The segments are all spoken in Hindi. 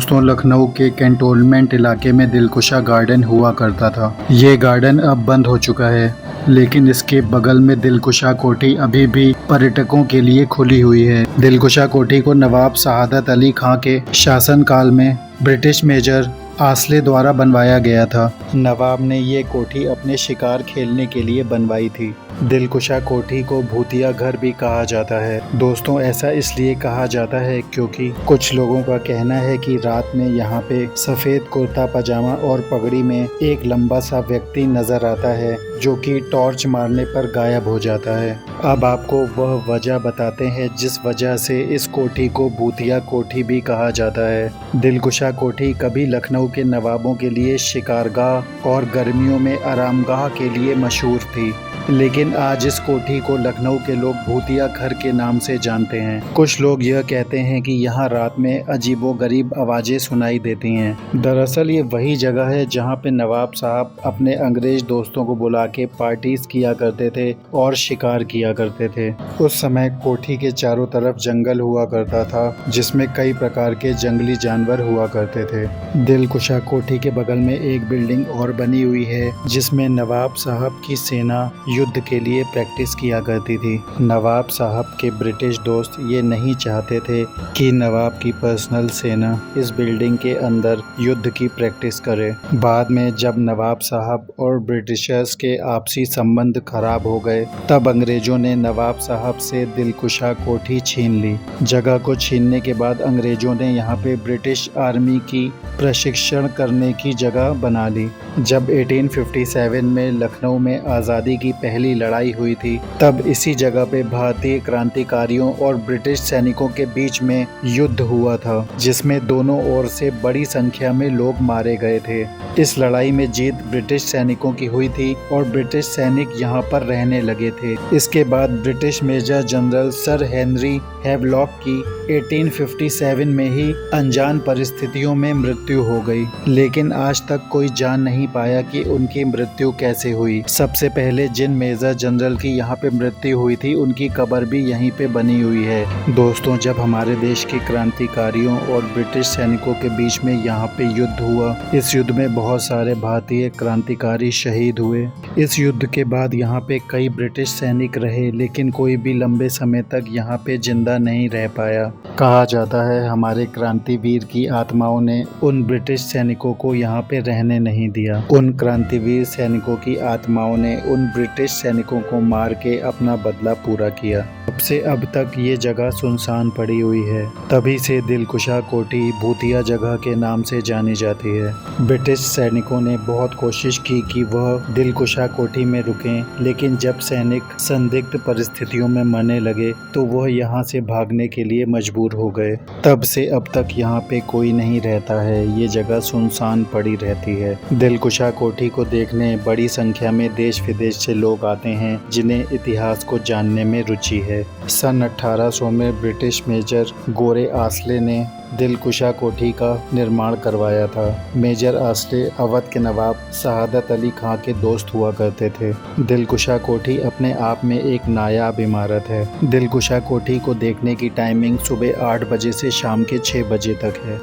दोस्तों, लखनऊ के कैंटोनमेंट इलाके में दिलकुशा गार्डन हुआ करता था। ये गार्डन अब बंद हो चुका है, लेकिन इसके बगल में दिलकुशा कोठी अभी भी पर्यटकों के लिए खुली हुई है। दिलकुशा कोठी को नवाब शहादत अली खां के शासनकाल में ब्रिटिश मेजर आसले द्वारा बनवाया गया था। नवाब ने ये कोठी अपने शिकार खेलने के लिए बनवाई थी। दिलकुशा कोठी को भूतिया घर भी कहा जाता है। दोस्तों, ऐसा इसलिए कहा जाता है क्योंकि कुछ लोगों का कहना है कि रात में यहाँ पे सफ़ेद कुर्ता पजामा और पगड़ी में एक लंबा सा व्यक्ति नजर आता है, जो कि टॉर्च मारने पर गायब हो जाता है। अब आपको वह वजह बताते हैं जिस वजह से इस कोठी को भूतिया कोठी भी कहा जाता है। दिलकुशा कोठी कभी लखनऊ के नवाबों के लिए शिकारगाह और गर्मियों में आरामगाह के लिए मशहूर थी, लेकिन आज इस कोठी को लखनऊ के लोग भूतिया घर के नाम से जानते हैं। कुछ लोग यह कहते हैं कि यहाँ रात में अजीबोगरीब आवाज़ें सुनाई देती हैं। दरअसल ये वही जगह है जहाँ पे नवाब साहब अपने अंग्रेज दोस्तों को बुला के पार्टीज किया करते थे और शिकार किया करते थे। उस समय कोठी के चारों तरफ जंगल हुआ करता था, जिसमें कई प्रकार के जंगली जानवर हुआ करते थे। दिलकुशा कोठी के बगल में एक बिल्डिंग और बनी हुई है, जिसमें नवाब साहब की सेना युद्ध के लिए प्रैक्टिस किया करती थी। नवाब साहब के ब्रिटिश दोस्त ये नहीं चाहते थे कि नवाब की पर्सनल सेना इस बिल्डिंग के अंदर युद्ध की प्रैक्टिस करे। बाद में जब नवाब साहब और ब्रिटिशर्स के आपसी संबंध खराब हो गए, तब अंग्रेजों ने नवाब साहब से दिलकुशा कोठी छीन ली। जगह को छीनने के बाद अंग्रेजों ने यहाँ पे ब्रिटिश आर्मी की प्रशिक्षण करने की जगह बना ली। जब 1857 में लखनऊ में आज़ादी की पहली लड़ाई हुई थी, तब इसी जगह पे भारतीय क्रांतिकारियों और ब्रिटिश सैनिकों के बीच में युद्ध हुआ था, जिसमें दोनों ओर से बड़ी संख्या में लोग मारे गए थे। इस लड़ाई में जीत ब्रिटिश सैनिकों की हुई थी और ब्रिटिश सैनिक यहाँ पर रहने लगे थे। इसके बाद British major general sir Henry Havelock की 1857 में ही अनजान परिस्थितियों में मृत्यु हो गई, लेकिन आज तक कोई जान नहीं पाया कि उनकी मृत्यु कैसे हुई। सबसे पहले जिन मेजर जनरल की यहाँ पे मृत्यु हुई थी, उनकी कब्र भी यहीं पे बनी हुई है। दोस्तों, जब हमारे देश के क्रांतिकारियों और ब्रिटिश सैनिकों के बीच में यहाँ पे युद्ध हुआ, इस युद्ध में बहुत सारे भारतीय क्रांतिकारी शहीद हुए। इस युद्ध के बाद यहाँ पे कई ब्रिटिश सैनिक रहे, लेकिन कोई भी लंबे समय तक यहाँ पे जिंदा नहीं रह पाया। कहा जाता है हमारे क्रांतिवीर की आत्माओं ने उन ब्रिटिश सैनिकों को यहाँ पे रहने नहीं दिया। उन क्रांतिवीर सैनिकों की आत्माओं ने उन ब्रिटिश सैनिकों को मार के अपना बदला पूरा किया। तब से अब तक ये जगह सुनसान पड़ी हुई है। तभी से दिलकुशा कोठी भूतिया जगह के नाम से जानी जाती है। ब्रिटिश सैनिकों ने बहुत कोशिश की कि वह दिलकुशा कोठी में रुकें, लेकिन जब सैनिक संदिग्ध परिस्थितियों में मरने लगे तो वह यहाँ से भागने के लिए मजबूर हो गए। तब से अब तक यहाँ पे कोई नहीं रहता है। ये जगह सुनसान पड़ी रहती है। दिलकुशा कोठी को देखने बड़ी संख्या में देश विदेश से लोग आते हैं, जिन्हें इतिहास को जानने में रुचि है। सन 1800 में ब्रिटिश मेजर गोरे आसले ने दिलकुशा कोठी का निर्माण करवाया था। मेजर आसले अवध के नवाब शहादत अली खां के दोस्त हुआ करते थे। दिलकुशा कोठी अपने आप में एक नायाब इमारत है। दिलकुशा कोठी को देखने की टाइमिंग सुबह 8 बजे से शाम के 6 बजे तक है।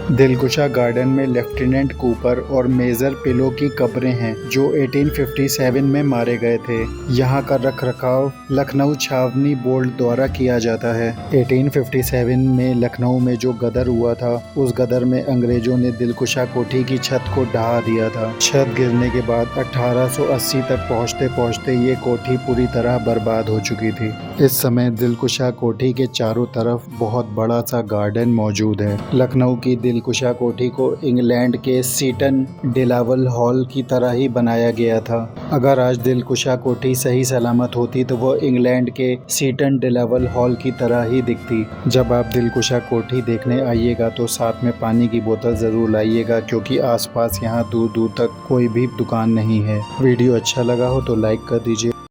दिलकुशा गार्डन में लेफ्टिनेंट कूपर और मेजर पिलो की कब्रें हैं, जो 1857 में मारे गए थे। यहाँ का रखरखाव लखनऊ छावनी बोर्ड द्वारा किया जाता है। 1857 में लखनऊ में जो गदर हुआ था, उस गदर में अंग्रेजों ने दिलकुशा कोठी की छत को ढहा दिया था। छत गिरने के बाद 1880 तक पहुँचते पहुँचते ये कोठी पूरी तरह बर्बाद हो चुकी थी। इस समय दिलकुशा कोठी के चारों तरफ बहुत बड़ा सा गार्डन मौजूद है। लखनऊ की दिलकुशा कोठी को इंग्लैंड के सीटन डिलावल हॉल की तरह ही बनाया गया था। अगर आज दिलकुशा कोठी सही सलामत होती तो वह इंग्लैंड के सीटन डिलावल हॉल की तरह ही दिखती। जब आप दिलकुशा कोठी देखने आइएगा तो साथ में पानी की बोतल ज़रूर लाइएगा, क्योंकि आसपास यहाँ दूर दूर तक कोई भी दुकान नहीं है। वीडियो अच्छा लगा हो तो लाइक कर दीजिए।